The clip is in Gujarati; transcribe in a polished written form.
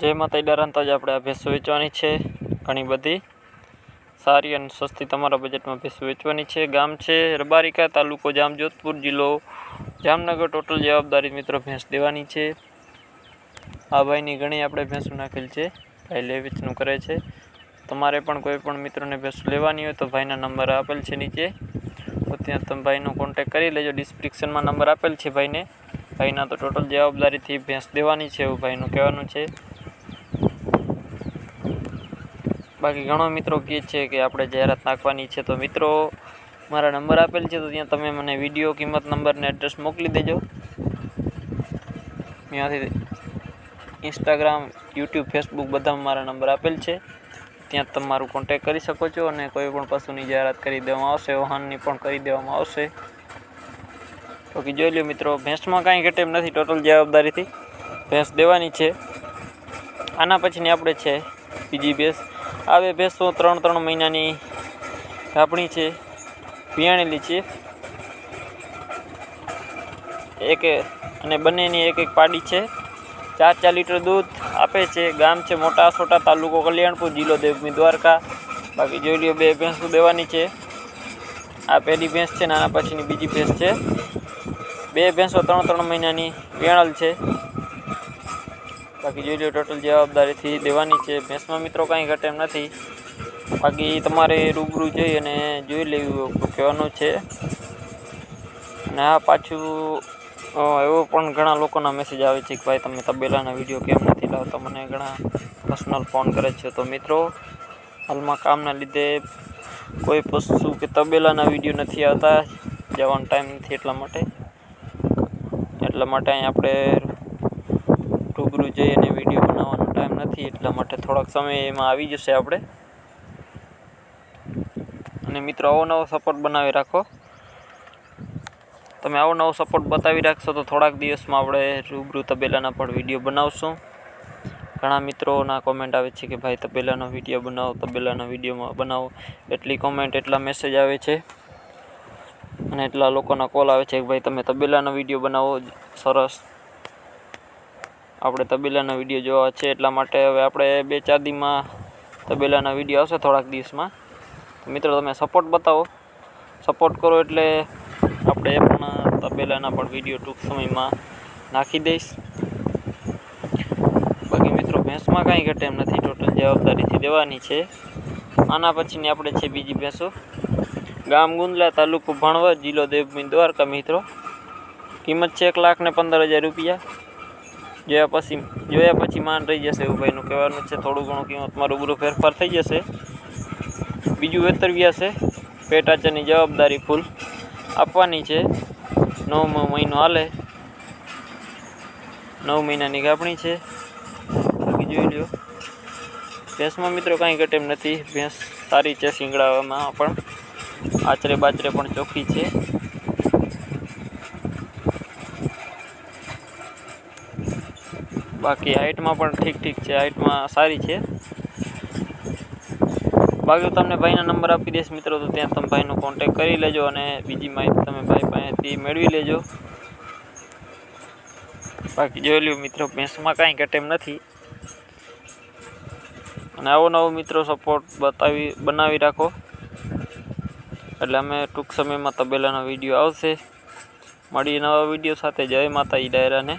जय माता डारान तो आज આપણે આ ભેંસો વેચવાની છે। ઘણી બધી સારી અને સસ્તી તમારા બજેટમાં ભેંસો વેચવાની છે। ગામ છે રબારિકા, તાલુકો જામજોધપુર, જિલ્લો જામનગર। ટોટલ જવાબદારી મિત્રો ભેંસ દેવાની છે। આ ભાઈની ઘણી આપણે ભેંસો નાખેલ છે, ભાઈ લે વેચનું કરે છે। તમારે પણ કોઈ પણ મિત્રોને ભેંસો લેવાની હોય તો ભાઈના નંબર આપેલ છે નીચે, તો ત્યાં તમે ભાઈનો કોન્ટેક્ટ કરી લેજો। ડિસ્ક્રિપ્શનમાં નંબર આપેલ છે ભાઈને। ભાઈના તો ટોટલ જવાબદારીથી ભેંસ દેવાની છે એવું ભાઈનું કહેવાનું છે। बाकी घणो मित्रों कहे छे कि आपणे जाहेरात नाखवानी छे, तो मित्रों मारा नंबर आपेल छे, तो त्यां तमे मने विडियो, किंमत, नंबर ने एड्रेस मोकली देजो। त्यांथी इंस्टाग्राम, यूट्यूब, फेसबुक बधामां मारा नंबर आपेल छे, त्यां तमे मारो कॉन्टेक्ट करी शको छो। अने कोई पण पशुनी जाहेरात करी देवामां आवशे, वाहननी पण करी देवामां आवशे। तो कि जोई लो मित्रों, भેંસમાં कांई घटे एम नथी, टोटल जवाबदारीथी भેંસ देवानी छे। आना पछीनी आपणे छे बीजी भેંસ। आ बे भેંસો 3-3 महीनानी गाभणी छे, वियाणेली छे। एक अने बंनेनी एक पाडी छे। 4-4 लीटर दूध आपे छे। गाम छे मोटा आसोटा, तालुको कल्याणपुर, जिल्लो देवभूमि द्वारका। बाकी जोई लो बे भેંસો देवानी छे। आ पहेली भેંસ छे, आना पछीनी बीजी भેંस छे। बे भેંસો 3-3 महीनानी वियाणेल छे। बाकी जोई लो टोटल जवाबदारीथी देवानी छे। भેંસમાં मित्रों कांई घटे एम नथी। बाकी तमारे रूबरू जई अने जोई लेवी कहेवानुं छे। अने आ पाछुं एवो पण घणा लोकोना मेसेज आवे छे कि भाई तमे तबेलाना विडियो केम नथी लावता, मने घणा पर्सनल फोन करे छे। तो मित्रों हालमां कामना लीधे कोई पशु के तबेलाना विडियो नथी आवता, जवानो टाइम नथी, એટલા માટે અહીં આપણે રૂબરૂ જઈ અને વિડીયો બનાવવાનો ટાઈમ નથી, એટલા માટે થોડાક સમયમાં આવી જશે આપણે। અને મિત્રો આવો નવો સપોર્ટ બનાવી રાખો। તમે આવો નવો સપોર્ટ બતાવી રાખશો તો થોડાક દિવસમાં આપણે રૂબરૂ તબેલાના પણ વિડીયો બનાવશું। ઘણા મિત્રોના કોમેન્ટ આવે છે કે ભાઈ તબેલાનો વિડીયો બનાવો, તબેલાના વિડીયોમાં બનાવો। એટલી કોમેન્ટ, એટલા મેસેજ આવે છે અને એટલા લોકોના કોલ આવે છે કે ભાઈ તમે તબેલાનો વિડીયો બનાવો, સરસ। આપણે તબેલાના વિડીયો જોવા છે, એટલા માટે હવે આપણે 2-4 દીમાં તબેલાના વિડીયો આવશે, થોડાક દિવસમાં। તો મિત્રો તમે સપોર્ટ બતાવો, સપોર્ટ કરો એટલે આપણે એ પણ તબેલાના પણ વિડીયો ટૂંક સમયમાં નાખી દઈશ। બાકી મિત્રો ભેંસમાં કાંઈ ઘટે એમ નથી, ટોટલ જવાબદારીથી દેવાની છે। આના પછીની આપણે છે બીજી ભેંસો। ગામ ગુંદલા, તાલુકો ભાણવડ, જિલ્લો દેવભૂમિ દ્વારકા। મિત્રો કિંમત છે 1,15,000 રૂપિયા। જોયા પછી માન રહી જશે એવું ભાઈનું કહેવાનું છે। થોડું ઘણું કિંમતમાં રૂબરૂ ફેરફાર થઈ જશે। બીજું વેતરવ્યા છે, પેટ આચારની જવાબદારી ફૂલ આપવાની છે। 9મો મહિનો હાલે, 9 મહિનાની ગાભણી છે। બાકી જોઈ લ્યો ભેંસમાં મિત્રો કાંઈ ઘટે એમ નથી। ભેંસ સારી છે, શિંગડામાં પણ આચરે બાચરે પણ ચોખ્ખી છે। बाकी हाइट में पण ठीक है, हाइट में सारी है। बाकी तमने भाईना नंबर आपी दईश मित्रों, तो त्यां तमे भाईनो कॉन्टेक्ट करी लेजो अने बीजी माहिती तमे भाई पासेथी मेळवी लेजो। बाकी जोई लो मित्रों भैंसमां कांई घटे एम नथी। अने आवो नवो मित्रों सपोर्ट बनावी राखो, एटले अमे टूंक समयमां तबेलानो विडियो आवशे। मळीए नवा विडियो साथे। जय माता डायरा ने।